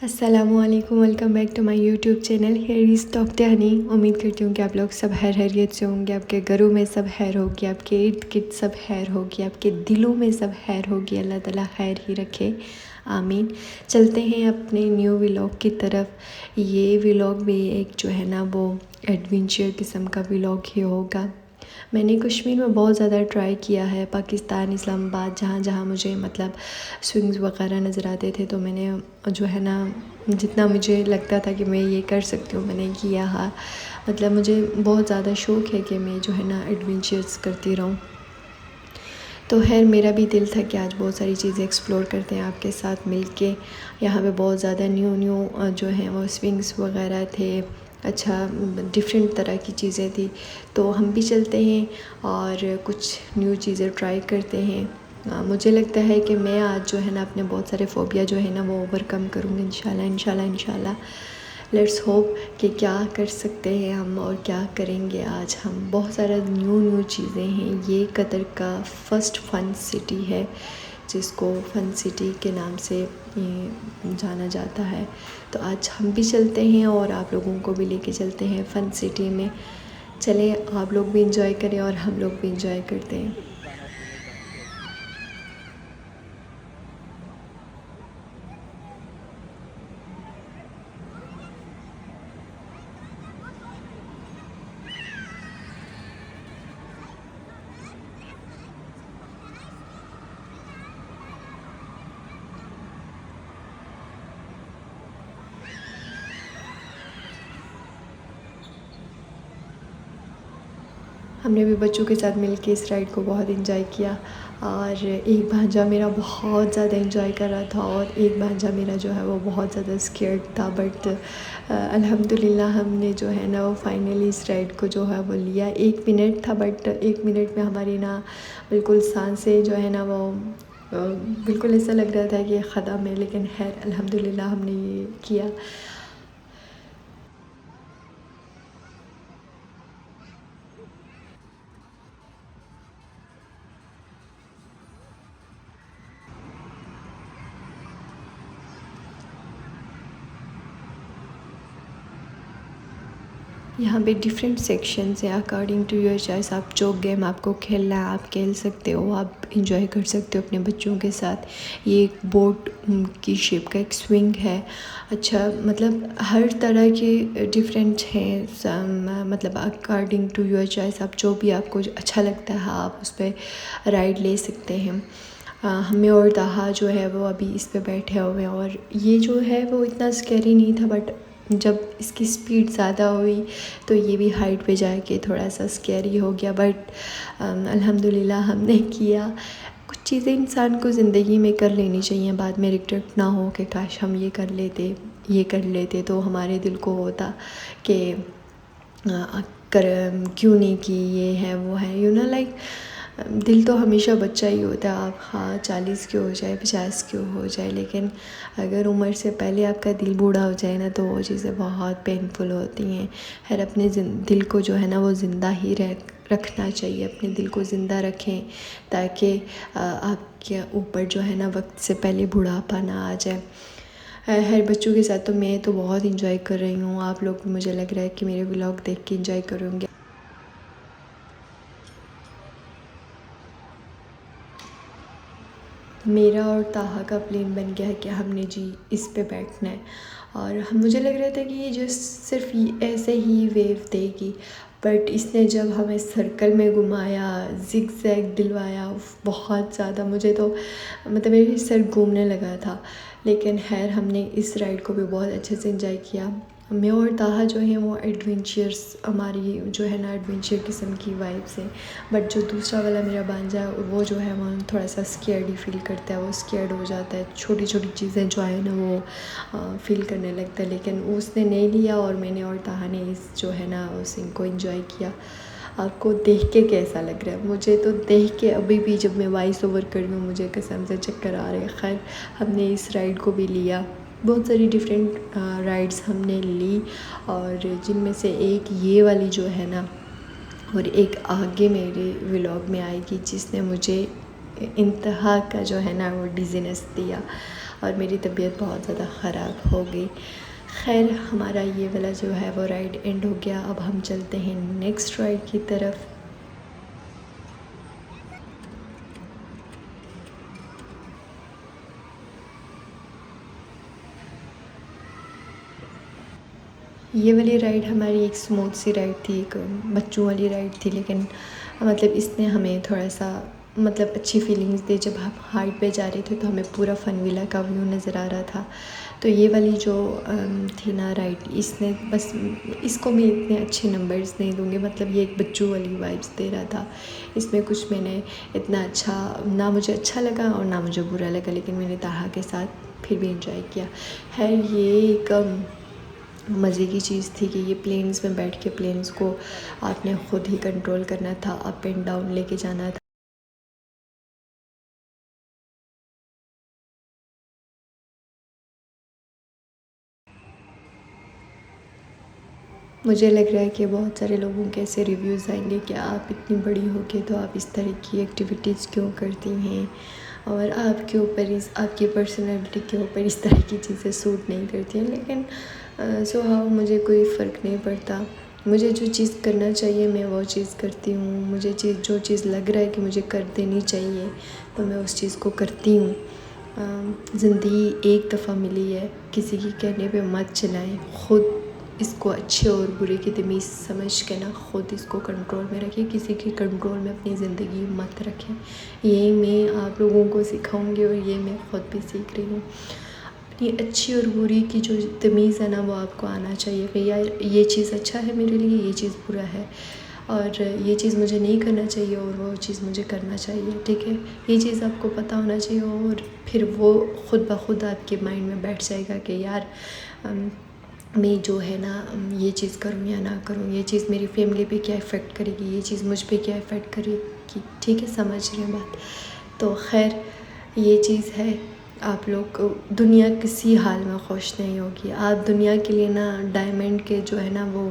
अस्सलामुअलैकुम, welcome back to my YouTube channel. Here is doctor Honey. उम्मीद करती हूँ कि आप लोग सब खैरियत से होंगे, आपके घरों में सब खैर होगी, आपके इर्द गिर्द सब खैर होगी, आपके दिलों में सब खैर होगी। अल्लाह ताला खैर ही रखे, आमीन। चलते हैं अपने न्यू व्लॉग की तरफ। ये व्लॉग भी एक जो है ना वो एडवेंचर किस्म का व्लॉग ही होगा। मैंने कश्मीर में बहुत ज़्यादा ट्राई किया है, पाकिस्तान, इस्लामाबाद, जहाँ जहाँ मुझे मतलब स्विंग्स वगैरह नज़र आते थे, तो मैंने जो है ना जितना मुझे लगता था कि मैं ये कर सकती हूँ मैंने किया है। मतलब मुझे बहुत ज़्यादा शौक़ है कि मैं जो है ना एडवेंचर्स करती रहूँ। तो खैर मेरा भी दिल था कि आज बहुत सारी चीज़ें एक्सप्लोर करते हैं आपके साथ मिलके। यहाँ पे बहुत ज़्यादा न्यू जो हैं वो स्विंग्स वगैरह थे, अच्छा डिफरेंट तरह की चीज़ें थी। तो हम भी चलते हैं और कुछ न्यू चीज़ें ट्राई करते हैं। मुझे लगता है कि मैं आज जो है ना अपने बहुत सारे फ़ोबिया जो है ना वो ओवरकम करूँगी इंशाल्लाह इंशाल्लाह इंशाल्लाह। लेट्स होप कि क्या कर सकते हैं हम और क्या करेंगे आज हम। बहुत सारा न्यू चीज़ें हैं। ये कतर का फ़र्स्ट फ़न सिटी है, जिसको फ़न सिटी के नाम से ये जाना जाता है। तो आज हम भी चलते हैं और आप लोगों को भी लेके चलते हैं फ़न सिटी में। चलें, आप लोग भी इंजॉय करें और हम लोग भी इंजॉय करते हैं। हमने भी बच्चों के साथ मिलके इस राइड को बहुत एंजॉय किया। और एक भांजा मेरा बहुत ज़्यादा एंजॉय कर रहा था और एक भांजा मेरा जो है वो बहुत ज़्यादा स्केर्ड था। बट अल्हम्दुलिल्लाह हमने जो है ना वो फाइनली इस राइड को जो है वो लिया। 1 मिनट था, बट 1 मिनट में हमारी ना बिल्कुल सांसें जो है ना वो बिल्कुल ऐसा लग रहा था कि ख़त्म है, लेकिन खैर अल्हम्दुलिल्लाह हमने ये किया। यहाँ पे डिफरेंट सेक्शंस हैं अकॉर्डिंग टू योर चॉइस। आप जो गेम आपको खेलना है आप खेल सकते हो, आप इंजॉय कर सकते हो अपने बच्चों के साथ। ये एक बोट की शेप का एक स्विंग है। अच्छा मतलब हर तरह के डिफरेंट हैं, मतलब अकॉर्डिंग टू योर चॉइस आप जो भी आपको अच्छा लगता है आप उस पर राइड ले सकते हैं। हमें और ताहा जो है वो अभी इस पे बैठे हुए हैं और ये जो है वो इतना स्कैरी नहीं था, बट जब इसकी स्पीड ज़्यादा हुई तो ये भी हाइट पे जाके थोड़ा सा स्कैरी हो गया। बट अल्हम्दुलिल्लाह हमने किया। कुछ चीज़ें इंसान को ज़िंदगी में कर लेनी चाहिए, बाद में रिग्रेट ना हो कि काश हम ये कर लेते तो हमारे दिल को होता कि कर क्यों नहीं की, ये है वो है, यू नो लाइक दिल तो हमेशा बच्चा ही होता है। आप हाँ 40 के हो जाए 50 के हो जाए, लेकिन अगर उम्र से पहले आपका दिल बूढ़ा हो जाए ना तो वो चीज़ें बहुत पेनफुल होती हैं। हर अपने दिल को जो है ना वो ज़िंदा ही रखना चाहिए। अपने दिल को ज़िंदा रखें ताकि आपके ऊपर जो है ना वक्त से पहले बुढ़ापा ना आ जाए। हर बच्चों के साथ तो मैं तो बहुत इंजॉय कर रही हूँ। आप लोग भी मुझे लग रहा है कि मेरे व्लॉग देख के इंजॉय करोगे। मेरा और ताहा का प्लान बन गया है कि हमने जी इस पे बैठना है। और मुझे लग रहा था कि ये जस्ट सिर्फ ऐसे ही वेव देगी, बट इसने जब हमें सर्कल में घुमाया, जिग जैग दिलवाया, बहुत ज़्यादा मुझे तो मतलब मेरे सर घूमने लगा था। लेकिन खैर हमने इस राइड को भी बहुत अच्छे से एंजॉय किया। मैं और ताहा जो है वो एडवेंचर्स, हमारी जो है ना एडवेंचर किस्म की वाइब्स है। बट जो दूसरा वाला मेरा भांजा वो जो है वो थोड़ा सा स्केर्ड ही फील करता है। वो स्केर्ड हो जाता है, छोटी छोटी चीज़ें जो है ना वो फील करने लगता है। लेकिन उसने नहीं लिया और मैंने और ताहा ने इस जो है ना उस इनको एंजॉय किया। आपको देख के कैसा लग रहा है? मुझे तो देख के अभी भी जब मैं वॉइस ओवर कर रही हूँ मुझे कसम से चक्कर आ रहे हैं। खैर हमने इस राइड को भी लिया। बहुत सारी डिफरेंट राइड्स हमने ली और जिनमें से एक ये वाली जो है ना, और एक आगे मेरे व्लॉग में आएगी जिसने मुझे इंतहा का जो है ना वो डिज़ीनेस दिया। और मेरी तबीयत बहुत ज़्यादा ख़राब हो गई। खैर हमारा ये वाला जो है वो राइड एंड हो गया। अब हम चलते हैं नेक्स्ट राइड की तरफ। ये वाली राइड हमारी एक स्मूथ सी राइड थी, एक बच्चों वाली राइड थी, लेकिन मतलब इसने हमें थोड़ा सा मतलब अच्छी फीलिंग्स दी। जब हम हाइट पे जा रहे थे तो हमें पूरा फनविला का व्यू नज़र आ रहा था। तो ये वाली जो थी ना राइड, इसने बस, इसको मैं इतने अच्छे नंबर्स नहीं दूँगी, मतलब ये एक बच्चों वाली वाइब्स दे रहा था। इसमें कुछ मैंने इतना अच्छा ना मुझे अच्छा लगा और ना मुझे बुरा लगा, लेकिन मैंने ताहा के साथ फिर भी इंजॉय किया है। ये एक मज़े की चीज़ थी कि ये प्लेन्स में बैठ के प्लेन्स को आपने ख़ुद ही कंट्रोल करना था, अप एंड डाउन लेके जाना था। मुझे लग रहा है कि बहुत सारे लोगों के ऐसे रिव्यूज़ आएंगे कि आप इतनी बड़ी हो के तो आप इस तरह की एक्टिविटीज़ क्यों करती हैं, और आपके ऊपर आपकी पर्सनैलिटी के ऊपर इस तरह की चीज़ें सूट नहीं करती हैं। लेकिन सो हाँ, मुझे कोई फ़र्क नहीं पड़ता। मुझे जो चीज़ करना चाहिए मैं वो चीज़ करती हूँ। मुझे जो चीज़ लग रहा है कि मुझे कर देनी चाहिए तो मैं उस चीज़ को करती हूँ। ज़िंदगी एक दफ़ा मिली है, किसी की कहने पे मत चलाएं। ख़ुद इसको अच्छे और बुरे की तमीज़ समझ के ना ख़ुद इसको कंट्रोल में रखें, किसी के कंट्रोल में अपनी ज़िंदगी मत रखें। ये मैं आप लोगों को सिखाऊंगी और ये मैं ख़ुद भी सीख रही हूँ। अपनी अच्छी और बुरी की जो तमीज़ है ना वो आपको आना चाहिए कि यार ये चीज़ अच्छा है मेरे लिए, ये चीज़ बुरा है, और ये चीज़ मुझे नहीं करना चाहिए और वो चीज़ मुझे करना चाहिए। ठीक है, ये चीज़ आपको पता होना चाहिए, और फिर वो ख़ुद ब खुद आपके माइंड में बैठ जाएगा कि यार मैं जो है ना ये चीज़ करूँ या ना करूँ, ये चीज़ मेरी फैमिली पे क्या इफ़ेक्ट करेगी, ये चीज़ मुझ पे क्या इफ़ेक्ट करेगी। ठीक है, समझ रहे हैं बात। तो खैर ये चीज़ है, आप लोग दुनिया किसी हाल में खुश नहीं होगी। आप दुनिया के लिए ना डायमंड के जो है ना वो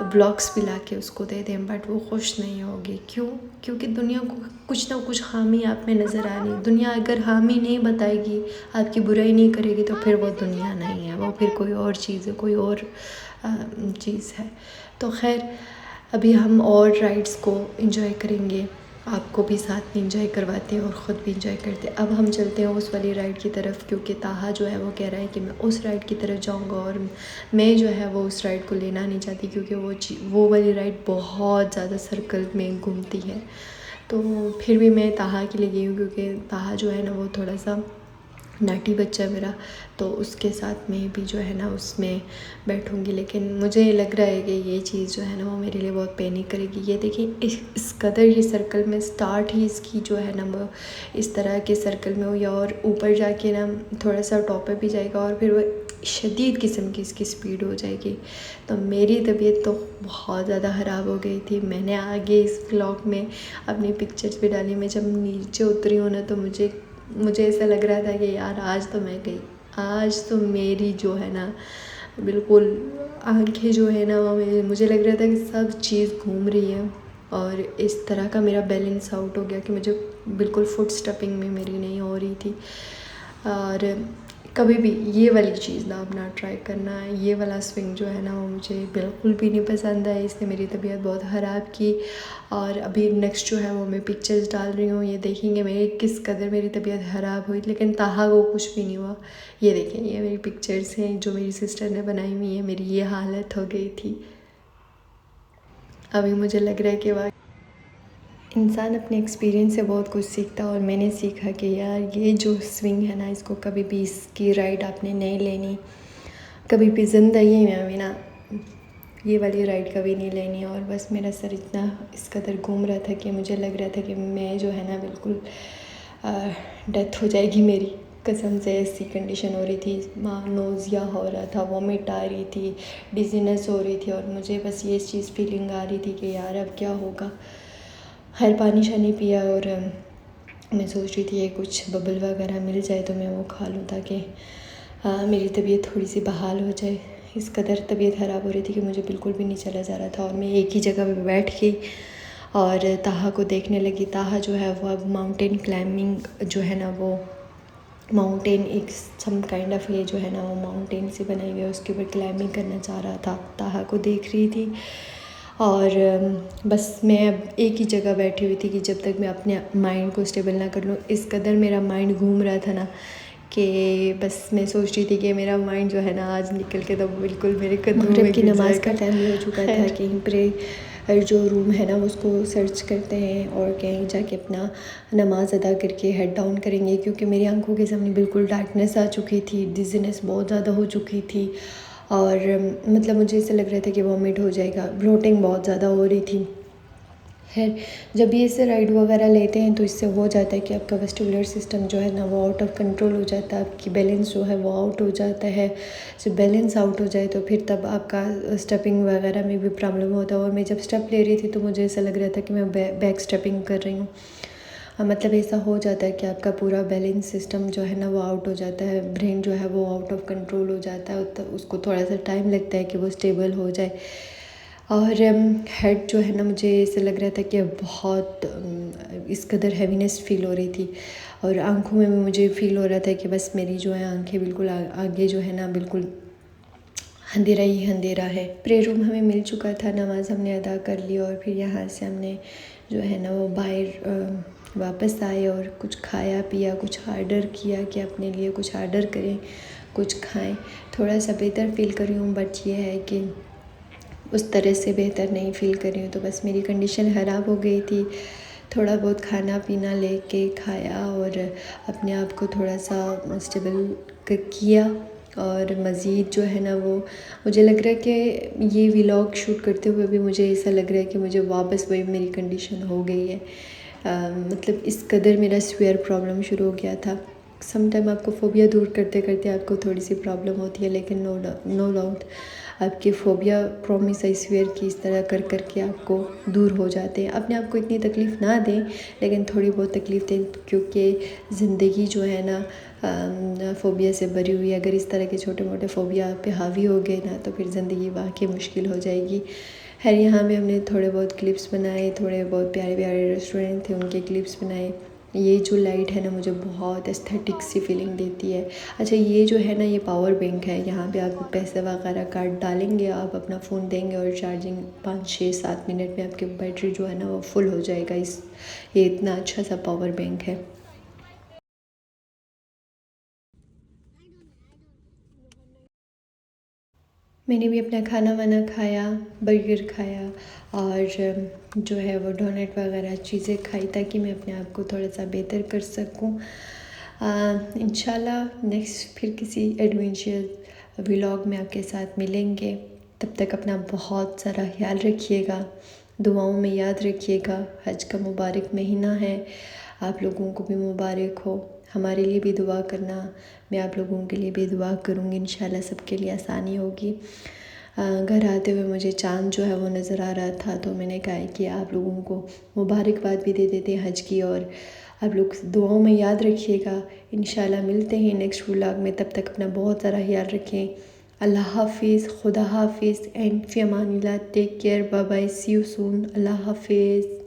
ब्लॉक्स भी ला के उसको दे दें, बट वो खुश नहीं होगी। क्यों? क्योंकि दुनिया को कुछ ना कुछ खामी आप में नज़र आ रही है। दुनिया अगर हामी नहीं बताएगी, आपकी बुराई नहीं करेगी, तो फिर वो दुनिया नहीं है, वो फिर कोई और चीज़ है, कोई और चीज़ है। तो खैर अभी हम और राइड्स को एंजॉय करेंगे, आपको भी साथ में इंजॉय करवाते हैं और ख़ुद भी इंजॉय करते हैं। अब हम चलते हैं उस वाली राइड की तरफ, क्योंकि ताहा जो है वो कह रहा है कि मैं उस राइड की तरफ जाऊंगा, और मैं जो है वो उस राइड को लेना नहीं चाहती, क्योंकि वो वाली राइड बहुत ज़्यादा सर्कल में घूमती है। तो फिर भी मैं ताहा के लिए गई हूँ, क्योंकि ताहा जो है ना वो थोड़ा सा नाटी बच्चा मेरा, तो उसके साथ में भी जो है ना उसमें बैठूंगी। लेकिन मुझे लग रहा है कि ये चीज़ जो है ना वो मेरे लिए बहुत पैनिक करेगी। ये देखिए इस कदर ये सर्कल में स्टार्ट ही इसकी जो है ना वो इस तरह के सर्कल में हुई, और ऊपर जाके ना थोड़ा सा टॉप पे भी जाएगा, और फिर वो शदीद किस्म की इसकी स्पीड हो जाएगी। तो मेरी तबीयत तो बहुत ज़्यादा ख़राब हो गई थी। मैंने आगे इस व्लॉग में अपनी पिक्चर्स भी डाली। मैं जब नीचे उतरी हूँ ना तो मुझे ऐसा लग रहा था कि यार आज तो मैं गई, आज तो मेरी जो है ना बिल्कुल आंखें जो है ना वो मुझे लग रहा था कि सब चीज़ घूम रही है, और इस तरह का मेरा बैलेंस आउट हो गया कि मुझे बिल्कुल फुट स्टेपिंग में मेरी नहीं हो रही थी। और कभी भी ये वाली चीज़ ना अपना ट्राई करना, ये वाला स्विंग जो है ना वो मुझे बिल्कुल भी नहीं पसंद है। इसने मेरी तबीयत बहुत ख़राब की, और अभी नेक्स्ट जो है वो मैं पिक्चर्स डाल रही हूँ, ये देखेंगे मेरी किस कदर मेरी तबीयत ख़राब हुई। लेकिन ताहा को कुछ भी नहीं हुआ। ये देखें, ये मेरी पिक्चर्स हैं जो मेरी सिस्टर ने बनाई हुई है। मेरी ये हालत हो गई थी। अभी मुझे लग रहा है कि वाह, इंसान अपने एक्सपीरियंस से बहुत कुछ सीखता है, और मैंने सीखा कि यार ये जो स्विंग है ना इसको कभी भी इसकी राइड आपने नहीं लेनी, कभी भी ज़िंदगी में अभी ना ये वाली राइड कभी नहीं लेनी। और बस मेरा सर इतना इस कदर घूम रहा था कि मुझे लग रहा था कि मैं जो है ना बिल्कुल डेथ हो जाएगी मेरी, कसम से ऐसी कंडीशन हो रही थी। नोज़िया हो रहा था, वॉमिट आ रही थी, डिजीनेस हो रही थी, और मुझे बस ये चीज़ फीलिंग आ रही थी कि यार अब क्या होगा। खैर पानी शानी पिया, और मैं सोच रही थी ये कुछ बबल वगैरह मिल जाए तो मैं वो खा लूँ, ताकि मेरी तबीयत थोड़ी सी बहाल हो जाए। इस कदर तबीयत ख़राब हो रही थी कि मुझे बिल्कुल भी नहीं चला जा रहा था, और मैं एक ही जगह पे बैठ के और ताहा को देखने लगी। ताहा जो है वो अब माउंटेन क्लाइंबिंग जो है ना वो माउंटेन, एक सम काइंड ऑफ ये जो है ना वो माउंटेन से बनाई हुई है, उसके ऊपर क्लाइंबिंग करना चाह रहा था। ताहा को देख रही थी और बस मैं अब एक ही जगह बैठी हुई थी कि जब तक मैं अपने माइंड को स्टेबल ना कर लूँ। इस कदर मेरा माइंड घूम रहा था ना कि बस मैं सोच रही थी कि मेरा माइंड जो है ना आज निकल के तो बिल्कुल मेरे कदमों में मगरिब की गिर नमाज़ का जाएगा। टाइम भी हो चुका था। कहीं पर जो रूम है ना उसको सर्च करते हैं और कहीं जाके अपना नमाज़ अदा करके हेड डाउन करेंगे, क्योंकि मेरी आंखों के सामने बिल्कुल डार्कनेस आ चुकी थी, डिजीनेस बहुत ज़्यादा हो चुकी थी और मतलब मुझे ऐसा लग रहा था कि वॉमिट हो जाएगा, ब्लोटिंग बहुत ज़्यादा हो रही थी। खैर जब ये से राइड वगैरह लेते हैं तो इससे हो जाता है कि आपका वेस्टिबुलर सिस्टम जो है ना वो आउट ऑफ कंट्रोल हो जाता है, आपकी बैलेंस जो है वो आउट हो जाता है। जब बैलेंस आउट हो जाए तो फिर तब आपका स्टेपिंग वगैरह में भी प्रॉब्लम होता है। और मैं जब स्टेप ले रही थी तो मुझे ऐसा लग रहा था कि मैं बैक स्टेपिंग कर रही हूँ। मतलब ऐसा हो जाता है कि आपका पूरा बैलेंस सिस्टम जो है ना वो आउट हो जाता है, ब्रेन जो है वो आउट ऑफ कंट्रोल हो जाता है, तो उसको थोड़ा सा टाइम लगता है कि वो स्टेबल हो जाए। और हेड जो है ना मुझे ऐसा लग रहा था कि बहुत इस कदर हैवीनेस फ़ील हो रही थी और आँखों में भी मुझे फ़ील हो रहा था कि बस मेरी जो है आँखें बिल्कुल आगे जो है ना बिल्कुल अंधेरा ही अंधेरा है। प्रेयर रूम हमें मिल चुका था, नमाज़ हमने अदा कर ली और फिर यहाँ से हमने जो है ना वो बाहर वापस आए और कुछ खाया पिया, कुछ ऑर्डर किया कि अपने लिए कुछ ऑर्डर करें, कुछ खाएं। थोड़ा सा बेहतर फ़ील कर रही हूँ, बट ये है कि उस तरह से बेहतर नहीं फ़ील कर रही हूँ। तो बस मेरी कंडीशन ख़राब हो गई थी। थोड़ा बहुत खाना पीना लेके खाया और अपने आप को थोड़ा सा स्टेबल किया और मज़ीद जो है ना वो मुझे लग रहा है कि ये व्लॉग शूट करते हुए भी मुझे ऐसा लग रहा है कि मुझे वापस वही मेरी कंडीशन हो गई है। मतलब इस कदर मेरा सीवियर प्रॉब्लम शुरू हो गया था। सम टाइम आपको फ़ोबिया दूर करते करते आपको थोड़ी सी प्रॉब्लम होती है, लेकिन नो डाउट आपकी फ़ोबिया प्रॉमिस आई स्वेयर की इस तरह कर कर के आपको दूर हो जाते हैं। अपने आप को इतनी तकलीफ़ ना दें, लेकिन थोड़ी बहुत तकलीफ़ दें, क्योंकि ज़िंदगी जो है ना फ़ोबिया से भरी हुई है। अगर इस तरह के छोटे मोटे फ़ोबिया आप पे हावी हो गए ना तो फिर ज़िंदगी वाकई मुश्किल हो जाएगी। खैर यहाँ पे हमने थोड़े बहुत क्लिप्स बनाए, थोड़े बहुत प्यारे प्यारे रेस्टोरेंट थे उनके क्लिप्स बनाए। ये जो लाइट है ना मुझे बहुत एस्थेटिक सी फीलिंग देती है। अच्छा ये जो है ना ये पावर बैंक है, यहाँ पे आप पैसे वगैरह कार्ड डालेंगे, आप अपना फ़ोन देंगे और चार्जिंग 5-6-7 मिनट में आपकी बैटरी जो है ना वो फुल हो जाएगा। ये इतना अच्छा सा पावर बैंक है। मैंने भी अपना खाना वाना खाया, बर्गर खाया और जो है वो डोनट वगैरह चीज़ें खाई ताकि मैं अपने आप को थोड़ा सा बेहतर कर सकूं। इंशाल्लाह नेक्स्ट फिर किसी एडवेंचर व्लॉग में आपके साथ मिलेंगे। तब तक अपना बहुत सारा ख्याल रखिएगा, दुआओं में याद रखिएगा। हज का मुबारक महीना है, आप लोगों को भी मुबारक हो। हमारे लिए भी दुआ करना, मैं आप लोगों के लिए भी दुआ करूँगी। इंशाल्लाह सबके लिए आसानी होगी। घर आते हुए मुझे चाँद जो है वो नज़र आ रहा था, तो मैंने कहा कि आप लोगों को मुबारकबाद भी दे देते हज की, और आप लोग दुआओं में याद रखिएगा। इंशाल्लाह मिलते हैं नेक्स्ट व्लॉग में, तब तक अपना बहुत सारा ख्याल रखें। अल्लाह हाफिज़, खुदा हाफिज़ एंड फ़ी अमानिल्लाह। Take care, bye bye, see you soon, अल्लाह हाफिज़।